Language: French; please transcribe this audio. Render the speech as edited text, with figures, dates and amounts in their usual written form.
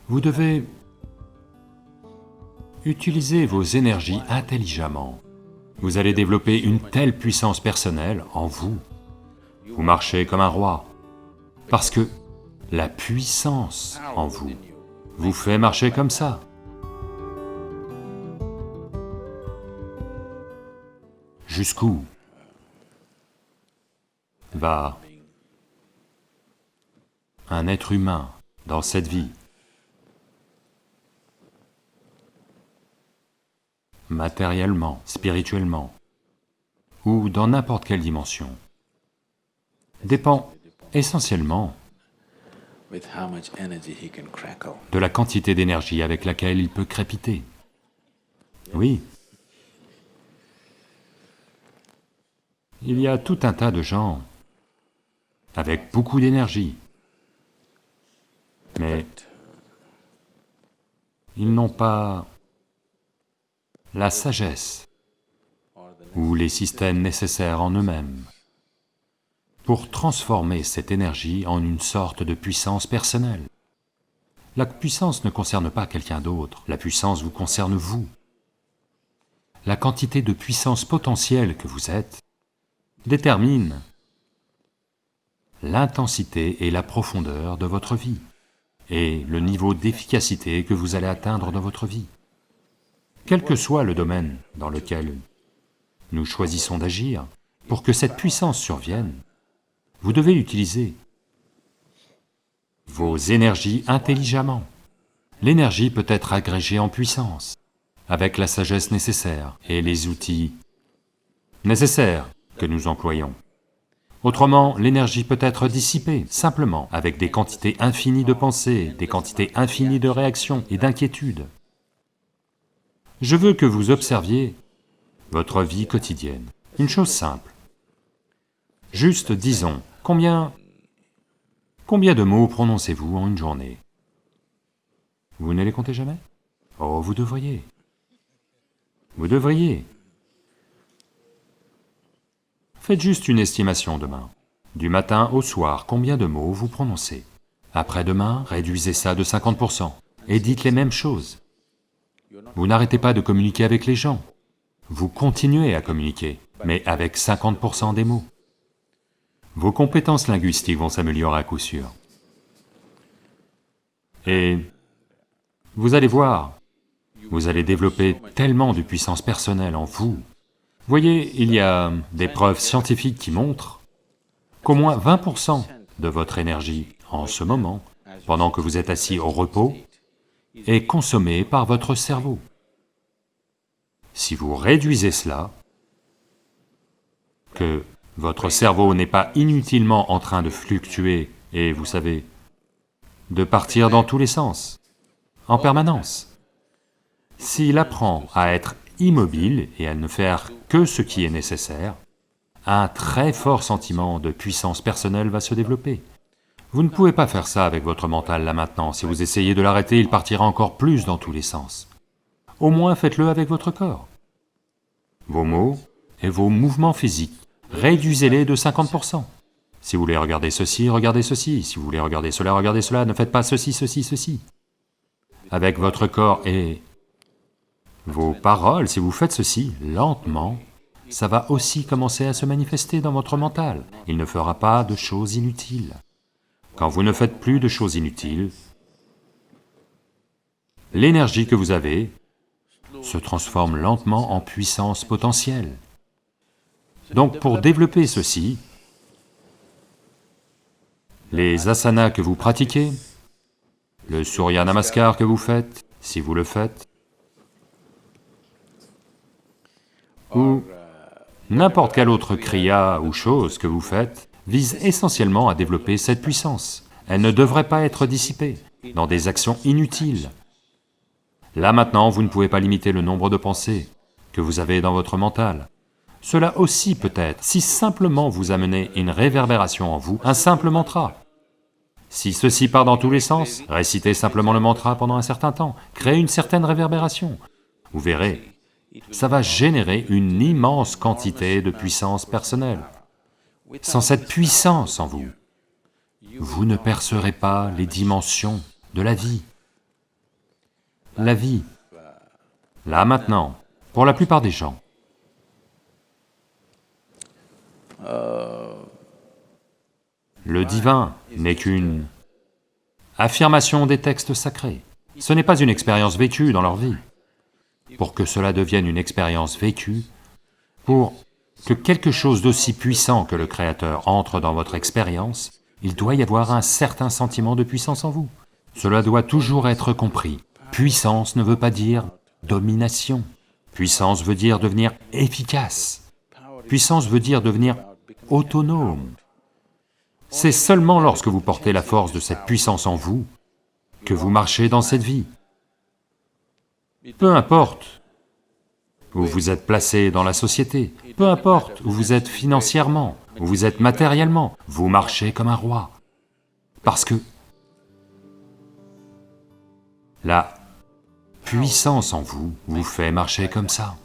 Vous devez utiliser vos énergies intelligemment. Vous allez développer une telle puissance personnelle en vous. Vous marchez comme un roi, parce que la puissance en vous vous fait marcher comme ça. Jusqu'où va un être humain dans cette vie? Matériellement, spirituellement, ou dans n'importe quelle dimension, dépend essentiellement de la quantité d'énergie avec laquelle il peut crépiter. Oui. Il y a tout un tas de gens avec beaucoup d'énergie, mais ils n'ont pas la sagesse ou les systèmes nécessaires en eux-mêmes pour transformer cette énergie en une sorte de puissance personnelle. La puissance ne concerne pas quelqu'un d'autre, la puissance vous concerne vous. La quantité de puissance potentielle que vous êtes détermine l'intensité et la profondeur de votre vie, et le niveau d'efficacité que vous allez atteindre dans votre vie. Quel que soit le domaine dans lequel nous choisissons d'agir, pour que cette puissance survienne, vous devez utiliser vos énergies intelligemment. L'énergie peut être agrégée en puissance, avec la sagesse nécessaire et les outils nécessaires que nous employons. Autrement, l'énergie peut être dissipée, simplement, avec des quantités infinies de pensées, des quantités infinies de réactions et d'inquiétudes. Je veux que vous observiez votre vie quotidienne. Une chose simple. Juste, disons, combien de mots prononcez-vous en une journée? Vous ne les comptez jamais? Oh, vous devriez. Vous devriez. Faites juste une estimation demain. Du matin au soir, combien de mots vous prononcez? Après-demain, réduisez ça de 50% et dites les mêmes choses. Vous n'arrêtez pas de communiquer avec les gens. Vous continuez à communiquer, mais avec 50% des mots. Vos compétences linguistiques vont s'améliorer à coup sûr. Et vous allez voir, vous allez développer tellement de puissance personnelle en vous. Voyez, il y a des preuves scientifiques qui montrent qu'au moins 20% de votre énergie en ce moment, pendant que vous êtes assis au repos, est consommée par votre cerveau. Si vous réduisez cela, que votre cerveau n'est pas inutilement en train de fluctuer et, vous savez, de partir dans tous les sens, en permanence, s'il apprend à être immobile et à ne faire que ce qui est nécessaire, un très fort sentiment de puissance personnelle va se développer. Vous ne pouvez pas faire ça avec votre mental là maintenant. Si vous essayez de l'arrêter, il partira encore plus dans tous les sens. Au moins faites-le avec votre corps. Vos mots et vos mouvements physiques, réduisez-les de 50%. Si vous voulez regarder ceci, regardez ceci. Si vous voulez regarder cela, regardez cela. Ne faites pas ceci, ceci, ceci. Avec votre corps et vos paroles, si vous faites ceci lentement, ça va aussi commencer à se manifester dans votre mental. Il ne fera pas de choses inutiles. Quand vous ne faites plus de choses inutiles, l'énergie que vous avez se transforme lentement en puissance potentielle. Donc pour développer ceci, les asanas que vous pratiquez, le Surya Namaskar que vous faites, si vous le faites, ou n'importe quelle autre kriya ou chose que vous faites, vise essentiellement à développer cette puissance. Elle ne devrait pas être dissipée dans des actions inutiles. Là maintenant, vous ne pouvez pas limiter le nombre de pensées que vous avez dans votre mental. Cela aussi peut-être, si simplement vous amenez une réverbération en vous, un simple mantra. Si ceci part dans tous les sens, récitez simplement le mantra pendant un certain temps, créez une certaine réverbération. Vous verrez, ça va générer une immense quantité de puissance personnelle. Sans cette puissance en vous, vous ne percerez pas les dimensions de la vie. la vie, là maintenant, pour la plupart des gens. Le divin n'est qu'une affirmation des textes sacrés. Ce n'est pas une expérience vécue dans leur vie. Pour que cela devienne une expérience vécue, pour que quelque chose d'aussi puissant que le Créateur entre dans votre expérience, il doit y avoir un certain sentiment de puissance en vous. Cela doit toujours être compris. Puissance ne veut pas dire domination. Puissance veut dire devenir efficace. Puissance veut dire devenir autonome. C'est seulement lorsque vous portez la force de cette puissance en vous que vous marchez dans cette vie. Peu importe où vous êtes placé dans la société, peu importe où vous êtes financièrement, où vous êtes matériellement, vous marchez comme un roi. Parce que la puissance en vous vous fait marcher comme ça.